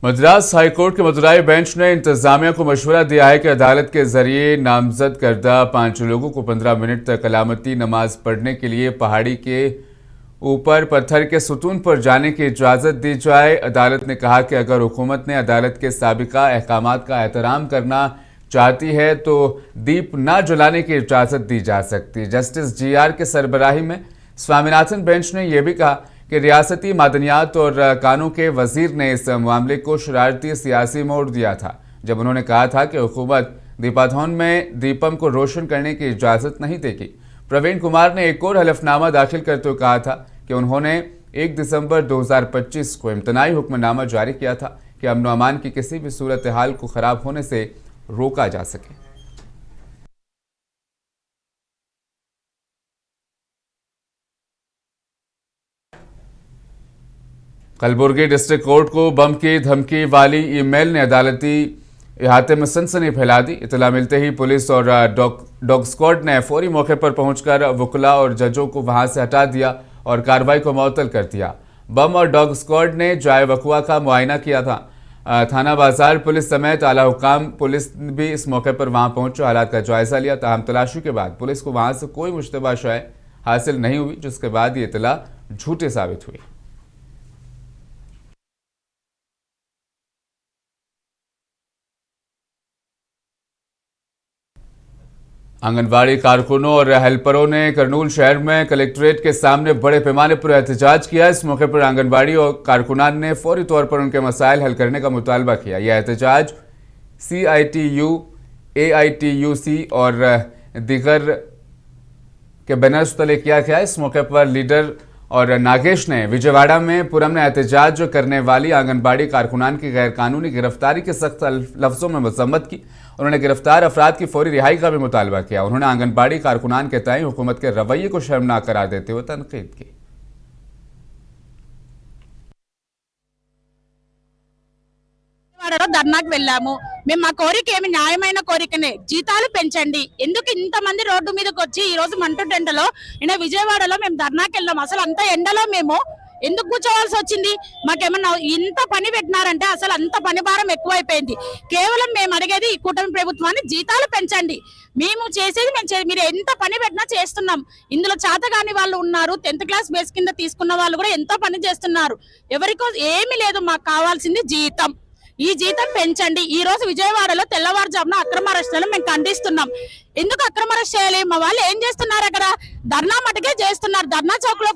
Madras high court के Madurai bench ने इंतजामिया को मशवरा दिया है कि अदालत के जरिए नामजद करदा 5 लोगों को 15 मिनट तक अलामती नमाज पढ़ने के लिए पहाड़ी के ऊपर पत्थर के सुतून पर जाने की इजाज़त दी जाए। अदालत ने कहा कि अगर हुकूमत ने अदालत के साबिका अहकामात का एहतराम करना चाहती है तो दीप न जलाने की इजाज़त दी जा सकती है। जस्टिस GR के सरबराही में स्वामीनाथन बेंच ने यह भी कहा कि रियासती मादनियात और कानून के वजीर ने इस मामले को शरारती सियासी मोड़ दिया था जब उन्होंने कहा था कि हुकूमत दीपाथौन में दीपम को रोशन करने की इजाज़त नहीं देगी। प्रवीण कुमार ने एक और हलफनामा दाखिल करते हुए कहा था कि उन्होंने 1 दिसंबर 2025 को इम्तनाई हुक्मनामा जारी किया था कि अमन अमान की किसी भी सूरत हाल को ख़राब होने से रोका जा सके। कलबुर्गी डिस्ट्रिक्ट कोर्ट को बम की धमकी वाली ईमेल ने अदालती इहाते में सनसनी फैला दी। इतला मिलते ही पुलिस और डॉग स्क्वाड ने फौरी मौके पर पहुंचकर वकला और जजों को वहां से हटा दिया और कार्रवाई को मुअत्तल कर दिया। बम और डॉग स्क्वाड ने जाए वकुआ का मुआयना किया था। थाना बाजार पुलिस समेत आला हुकाम पुलिस भी इस मौके पर वहां पहुंचे, हालात का जायजा लिया। ताहम तलाशी के बाद पुलिस को वहां से कोई मुश्तबा शय हासिल नहीं हुई, जिसके बाद ये इतला झूठी साबित हुई। आंगनबाड़ी कारकुनों और हेल्परों ने करनूल शहर में कलेक्ट्रेट के सामने बड़े पैमाने पर एहतजाज किया। इस मौके पर आंगनबाड़ी और कारकुनान ने फौरी तौर पर उनके मसाइल हल करने का मुतालबा किया। यह एहतजाज CITU, AITUC और दीगर के बैनर्स तले किया गया। इस मौके पर लीडर और नागेश ने विजयवाड़ा में पुरम में एहतजाज करने वाली आंगनबाड़ी कारकुनान की गैरकानूनी गिरफ्तारी के सख्त लफ्जों में मजम्मत की। उन्होंने गिरफ्तार अफराद की फौरी रिहाई का भी मुतालबा किया। उन्होंने आंगनबाड़ी कारकुनान के तय हुकूमत के रवैये को शर्मनाक करार देते हुए तनकीद की। ధర్నాకు వెళ్ళాము। మేము మా కోరిక ఏమి న్యాయమైన కోరికనే, జీతాలు పెంచండి। ఎందుకు ఇంతమంది రోడ్డు మీదకి వచ్చి ఈ రోజు మంటుంటెండలో విజయవాడలో మేము ధర్నాకి వెళ్ళాము। అసలు అంత ఎండలో మేము ఎందుకు కూర్చోవాల్సి వచ్చింది? మాకేమన్నా ఇంత పని పెట్టినారంటే అసలు అంత పని భారం ఎక్కువైపోయింది। కేవలం మేము అడిగేది ఈ కూటమి ప్రభుత్వాన్ని జీతాలు పెంచండి। మేము చేసేది మీరు ఎంత పని పెట్టినా చేస్తున్నాం। ఇందులో చేతగాని వాళ్ళు ఉన్నారు, 10th క్లాస్ బేస్ కింద తీసుకున్న వాళ్ళు కూడా ఎంతో పని చేస్తున్నారు। ఎవరికో ఏమీ లేదు, మాకు కావాల్సింది జీతం। ఈ జీతం పెంచండి। ఈ రోజు విజయవాడలో తెల్లవారుజామున అక్రమ అరెస్టులను మేము ఖండిస్తున్నాం। ఎందుకు అక్రమ అరెస్ట్ చేయాలి? మా వాళ్ళు ఏం చేస్తున్నారు? అక్కడ ధర్నా మటుకే చేస్తున్నారు। ధర్నా చౌక్ లో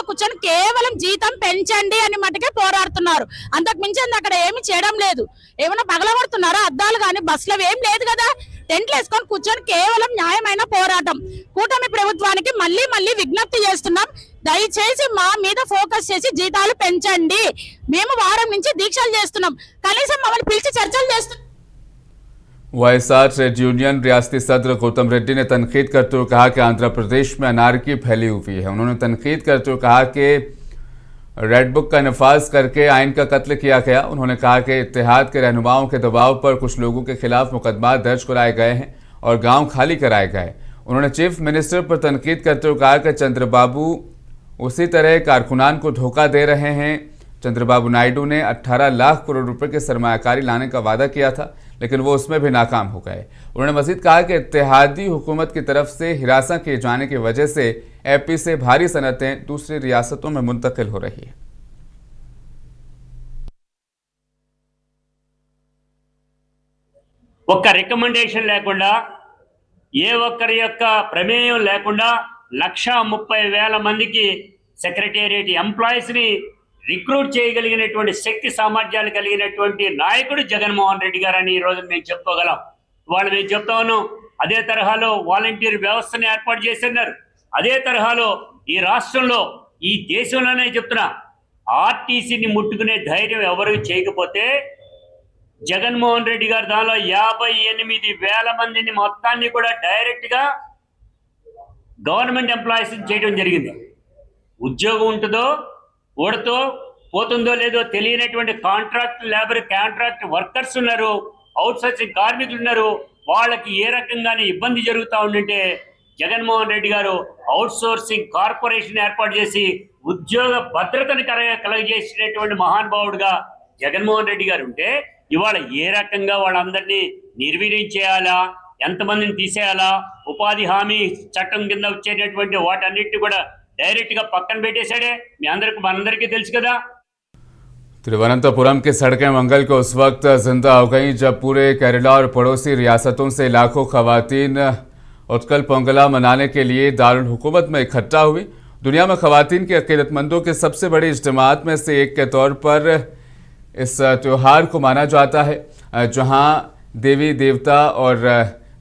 కూర్చొని కేవలం జీతం పెంచండి అని మటుకే పోరాడుతున్నారు। అంతకు మించి అక్కడ ఏమి చేయడం లేదు। ఏమైనా పగలగొడుతున్నారా? అద్దాలు కానీ బస్సులు ఏం లేదు కదా। టెంట్లు వేసుకొని కూర్చొని కేవలం న్యాయమైన పోరాటం। కూటమి ప్రభుత్వానికి మళ్ళీ మళ్ళీ విజ్ఞప్తి చేస్తున్నాం, దయచేసి మా మీద ఫోకస్ చేసి జీతాలు పెంచండి। మేము వారం నుంచి దీక్షలు చేస్తున్నాం, కనీసం మమ్మల్ని పిలిచి చర్చలు చేస్తున్నాం। YSR ट्रेड यूनियन रियासती सदर गौतम रेड्डी ने तनकीद करते हुए कहा कि आंध्र प्रदेश में अनारकी फैली हुई है। उन्होंने तनकीद करते हुए कहा कि रेड बुक का नफाज करके आइन का कत्ल किया गया। उन्होंने कहा कि इत्तेहाद के रहनुमाओं के दबाव पर कुछ लोगों के खिलाफ मुकदमा दर्ज कराए गए हैं और गांव खाली कराए गए। उन्होंने चीफ मिनिस्टर पर तनकीद करते हुए कहा कि चंद्रबाबू उसी तरह कारकुनान को धोखा दे रहे हैं। चंद्रबाबू नायडू ने 18 लाख करोड़ रुपए की सरमायाकारी लाने का वादा किया था, लेकिन वो उसमें भी नाकाम हो गए। उन्होंने मजीद कहा कि इत्तेहादी हुकूमत की तरफ से हिरासत किए जाने की वजह से AP से भारी सनतें दूसरी रियासतों में मुंतकिल हो रही है। ఒక్క రికమెండేషన్ లేకుండా, ఏ ఒక్కరి యొక్క ప్రమేయం లేకుండా 1,30,000 మందికి సెక్రటేరియట్ ఎంప్లాయీస్ ని రిక్రూట్ చేయగలిగినటువంటి శక్తి సామర్థ్యాలు కలిగినటువంటి నాయకుడు జగన్మోహన్ రెడ్డి గారని ఈ రోజు మేము చెప్పుకోగలం। వాళ్ళు మేము చెప్తా ఉన్నాం, అదే తరహాలో వాలంటీర్ వ్యవస్థను ఏర్పాటు చేస్తున్నారు। అదే తరహాలో ఈ రాష్ట్రంలో, ఈ దేశంలోనే చెప్తున్నా, RTCని ముట్టుకునే ధైర్యం ఎవరు చేయకపోతే జగన్మోహన్ రెడ్డి గారు దానిలో 58,000 మందిని మొత్తాన్ని కూడా డైరెక్ట్ గా గవర్నమెంట్ ఎంప్లాయీస్ చేయడం జరిగింది। ఉద్యోగం ఉంటుందో ఓడతో పోతుందో లేదో తెలియనటువంటి కాంట్రాక్ట్ లేబర్, కాంట్రాక్ట్ వర్కర్స్ ఉన్నారు, అవుట్ సోర్సింగ్ కార్మికులు ఉన్నారు। వాళ్ళకి ఏ రకంగానే ఇబ్బంది జరుగుతూ ఉంటే జగన్మోహన్ రెడ్డి గారు అవుట్ సోర్సింగ్ కార్పొరేషన్ ఏర్పాటు చేసి ఉద్యోగ భద్రతను కలగజేసినటువంటి మహానుభావుడుగా జగన్మోహన్ రెడ్డి గారు ఉంటే ఇవాళ ఏ రకంగా వాళ్ళందరినీ నిర్వీర్యం చేయాలా, ఎంతమందిని తీసేయాలా, ఉపాధి హామీ చట్టం కింద వచ్చేటటువంటి వాటన్నిటిని కూడా డైరెక్ట్ గా పక్కన పెట్టేశాడే మనందరికీ తెలుసు కదా। तिरुवनंतपुरम की सड़कें मंगल को उस वक्त जिंदा हो गईं जब पूरे केरला और पड़ोसी रियासतों से लाखों खवातीन उत्कल पोंगला मनाने के लिए दारुल हुकूमत में इकट्ठा हुई। दुनिया में खवातीन की अकीदतमंदों के सबसे बड़ी इज्तिमात में से एक के तौर पर इस त्यौहार को माना जाता है, जहां देवी देवता और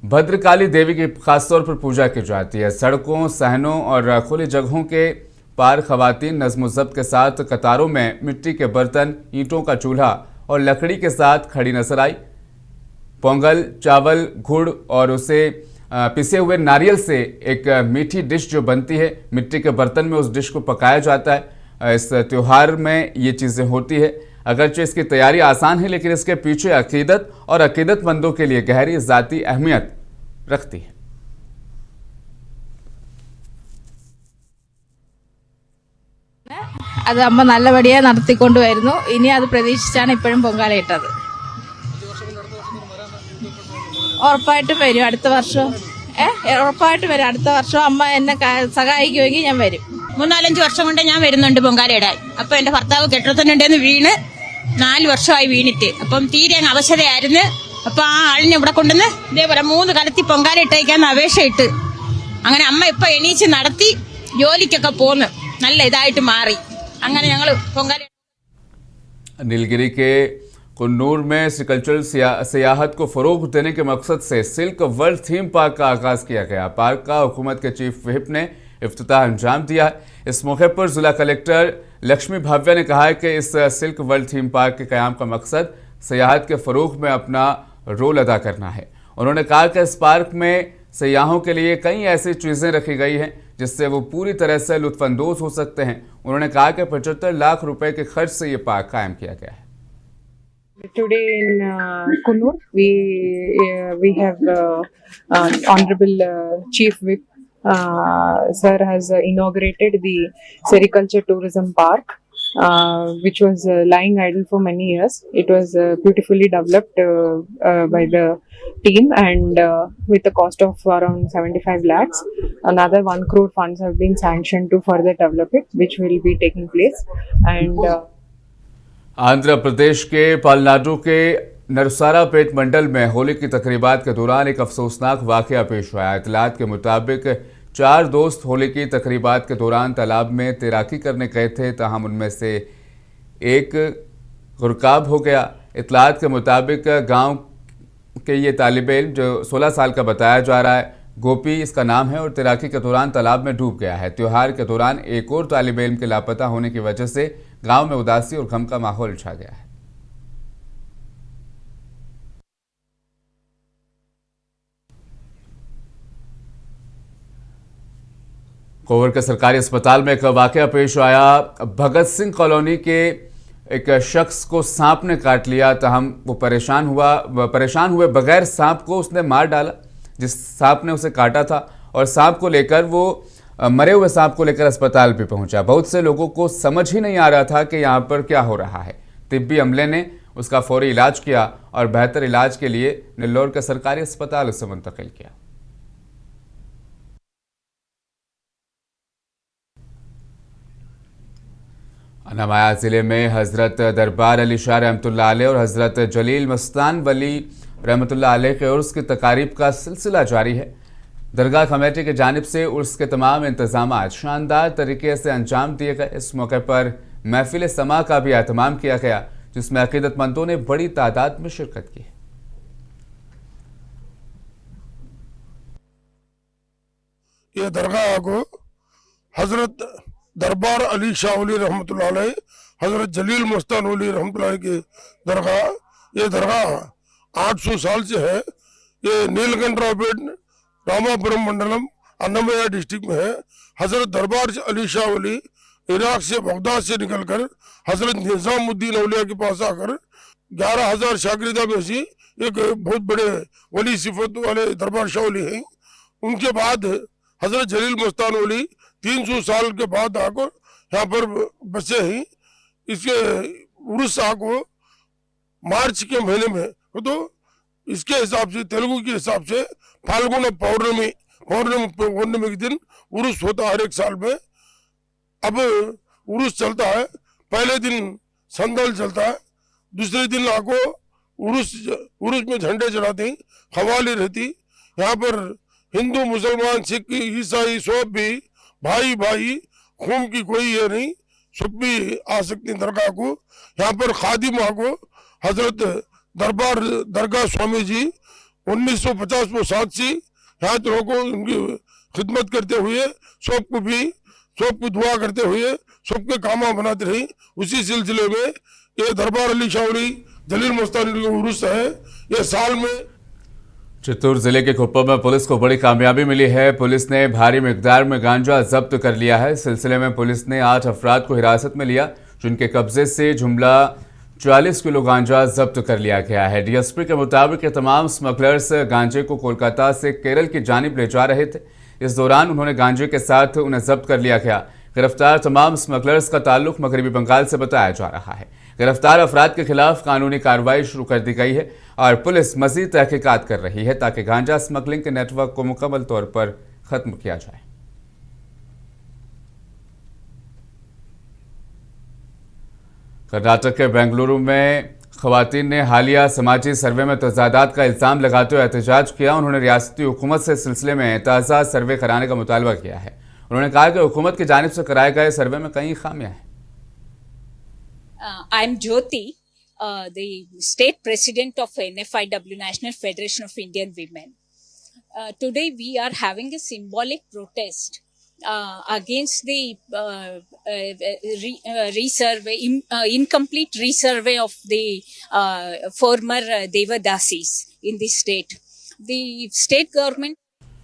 भद्रकाली देवी की खासतौर पर पूजा की जाती है। सड़कों, सहनों और खुली जगहों के पार खवातीन नज़्म ज़ब्त के साथ कतारों में मिट्टी के बर्तन, ईंटों का चूल्हा और लकड़ी के साथ खड़ी नजर आई। पोंगल चावल, गुड़ और उसे पिसे हुए नारियल से एक मीठी डिश जो बनती है, मिट्टी के बर्तन में उस डिश को पकाया जाता है। इस त्यौहार में ये चीज़ें होती है। अगरचे इसकी तैयारी आसान है, लेकिन इसके पीछे अकीदत और अकीदतमंदों के लिए गहरी ज़ाती अहमियत रखती है। അത് അമ്മ നല്ലപടിയായി നടത്തിക്കൊണ്ടുവരുന്നു. ഇനി അത് പ്രതീക്ഷിച്ചാണ് ഇപ്പോഴും പൊങ്കാലയിട്ടത്. ഉറപ്പായിട്ടും വരും അടുത്ത വർഷം. ഉറപ്പായിട്ടും വരും അടുത്ത വർഷം. അമ്മ എന്നെ സഹായിക്കുമെങ്കിൽ ഞാൻ വരും. 3-4 വർഷം കൊണ്ട് ഞാൻ വരുന്നുണ്ട് പൊങ്കാലയിടാൻ. അപ്പൊ എന്റെ ഭർത്താവ് കെട്ടിടത്തിനുണ്ടെന്ന് വീണ് 4 വർഷമായി വീണിട്ട്. അപ്പം തീരെ അവശതയായിരുന്നു. അപ്പൊ ആ ആളിനെ ഇവിടെ കൊണ്ടുവന്ന് ഇതേപോലെ 3 കലത്തി പൊങ്കാല ഇട്ടേക്കാന്ന് അപേക്ഷ ഇട്ട് അങ്ങനെ അമ്മ ഇപ്പൊ എണീച്ച് നടത്തി ജോലിക്കൊക്കെ പോന്ന് നല്ല ഇതായിട്ട് മാറി. അങ്ങനെ ഞങ്ങള് പൊങ്കാല। नीलगिरी के कुन्नूर में कल्चरल सियाहत को फरोग देने के मकसद से सिल्क वर्ल्ड थीम पार्क का आगाज किया गया। पार्क का हुकूमत के चीफ व्हिप ने इफ्तिताह अंजाम दिया है। इस मौके पर जिला कलेक्टर लक्ष्मी भाव्या ने कहा है कि इस सिल्क वर्ल्ड थीम पार्क के क़याम का मकसद सियाहत के फरोग में अपना रोल अदा करना है। उन्होंने कहा कि इस पार्क में सयाहों के लिए कई ऐसी चीज़ें रखी गई हैं जिससे वो पूरी तरह से लुत्फानंदोज हो सकते हैं। उन्होंने कहा कि 75 लाख रुपए के खर्च से ये पार्क कायम किया गया है। Today in Kunnur, we have Honorable Chief Whip Sir has inaugurated the Sericulture Tourism Park, which was lying idle for many years. It was beautifully developed by the team and with a cost of around 75 lakhs. Another 1 crore funds have been sanctioned to further develop it, which will be taking place. And Andhra Pradesh के पालनाडु के नरसारापेट मंडल में होली की तकरीबात के दौरान एक अफसोसनाक वाकया पेश आया। इतलात के मुताबिक 4 दोस्त होली की तकरीबात के दौरान तालाब में तैराकी करने गए थे, ताहम उनमें से एक गुरकाब हो गया। इतलात के मुताबिक गांव के ये तालिब इल्म जो 16 साल का बताया जा रहा है, गोपी इसका नाम है और तैराकी के दौरान तालाब में डूब गया है। त्योहार के दौरान एक और तालिब इल्म के लापता होने की वजह से गांव में उदासी और गम का माहौल छा गया है। कोवर के सरकारी अस्पताल में एक वाकया पेश आया। भगत सिंह कॉलोनी के एक शख्स को सांप ने काट लिया, तहम वो परेशान हुए बगैर सांप को उसने मार डाला। जिस सांप ने उसे काटा था और सांप को लेकर वो मरे हुए सांप को लेकर अस्पताल भी पहुंचा। बहुत से लोगों को समझ ही नहीं आ रहा था कि यहाँ पर क्या हो रहा है। तिब्बी अमले ने उसका फौरी इलाज किया और बेहतर इलाज के लिए नेल्लोर के सरकारी अस्पताल उसे मुंतकिल किया। अनामाया ज़िले में हज़रत दरबार अली शाह रहमतुल्लाह अलैह और हज़रत जलील मस्तान वली रहमतुल्लाह अलैह के उर्स की तकारीब का सिलसिला जारी है। दरगाह कमेटी की जानिब से उर्स के तमाम इंतजाम शानदार तरीके से अंजाम दिए गए। इस मौके पर महफिल समा का भी एहतमाम किया गया, जिसमें अकीदतमंदों ने बड़ी तादाद में शिरकत की। ये दरगाह को हजरत दरबार अली शाह वली रहमतुल्लाह अलैह, हजरत जलील मस्तान वली रहमतुल्लाह अलैह की दरगाह, ये दरगाह 800 साल से है। ये नीलकंठरावपेट रामापुरम मंडलम अन्नमया डिस्ट्रिक्ट में है। हजरत दरबार अली शाह वली इराक से बगदाद से निकलकर हजरत निजामुद्दीन औलिया के पास आकर 11,000 शागिर्दा में से एक बहुत बड़े वली सिफत वाले दरबार शाह वली हैं। उनके बाद हजरत जलील मस्तान वली 300 साल के बाद आकर यहाँ पर बसे हैं। इसके उर्स आको मार्च के महीने में, तो इसके हिसाब से तेलुगु के हिसाब से फाल्गुन पौर्णमी पौर्णमी के दिन उर्स होता है हर एक साल में। अब उर्स चलता है, पहले दिन संदल चलता है, दूसरे दिन आको उर्स में झंडे चढ़ाते हैं, खवाली रहती। यहाँ पर हिंदू मुसलमान सिख ईसाई सब भी भाई भाई, खून की कोई ये नहीं, सब भी आ सकते दरगाह को। यहाँ पर खादिम को हजरत दरगाह स्वामी जी 1950 में 7 से यहाँ लोगों को उनकी खिदमत करते हुए सबको दुआ करते हुए सबके कामा बनाते रही। उसी सिलसिले में ये दरबार अली शाह वली जलील मस्तानी का उर्स है। ये साल में चित्तौड़ जिले के कुप्पम में पुलिस को बड़ी कामयाबी मिली है। पुलिस ने भारी मिकदार में गांजा जब्त कर लिया है। इस सिलसिले में पुलिस ने 8 अफराद को हिरासत में लिया, जिनके कब्जे से जुमला 40 किलो गांजा जब्त कर लिया गया है। डीएसपी के मुताबिक तमाम स्मगलर्स गांजे को कोलकाता से केरल की जानिब ले जा रहे थे। इस दौरान उन्होंने गांजे के साथ उन्हें जब्त कर लिया गया। गिरफ्तार तमाम स्मगलर्स का ताल्लुक मगरबी बंगाल से बताया जा रहा है। गिरफ्तार अफराद के खिलाफ कानूनी कार्रवाई शुरू कर दी गई है और पुलिस मजीद तहकीकात कर रही है ताकि गांजा स्मगलिंग के नेटवर्क को मुकम्मल तौर पर खत्म किया जाए। कर्नाटक के बेंगलुरु में खवातीन ने हालिया समाजी सर्वे में तजादात का इल्ज़ाम लगाते हुए एहतजाज किया। उन्होंने रियासती हुकूमत से इस सिलसिले में ताज़ा सर्वे कराने का मुतालबा किया है। उन्होंने कहा कि हुकूमत की जानिब से कराए गए सर्वे में कई खामियां हैं। I'm Jyoti, the state president of NFIW, National Federation of Indian Women. Today we are having a symbolic protest against the incomplete resurvey of the former Devadasis in the state. The state government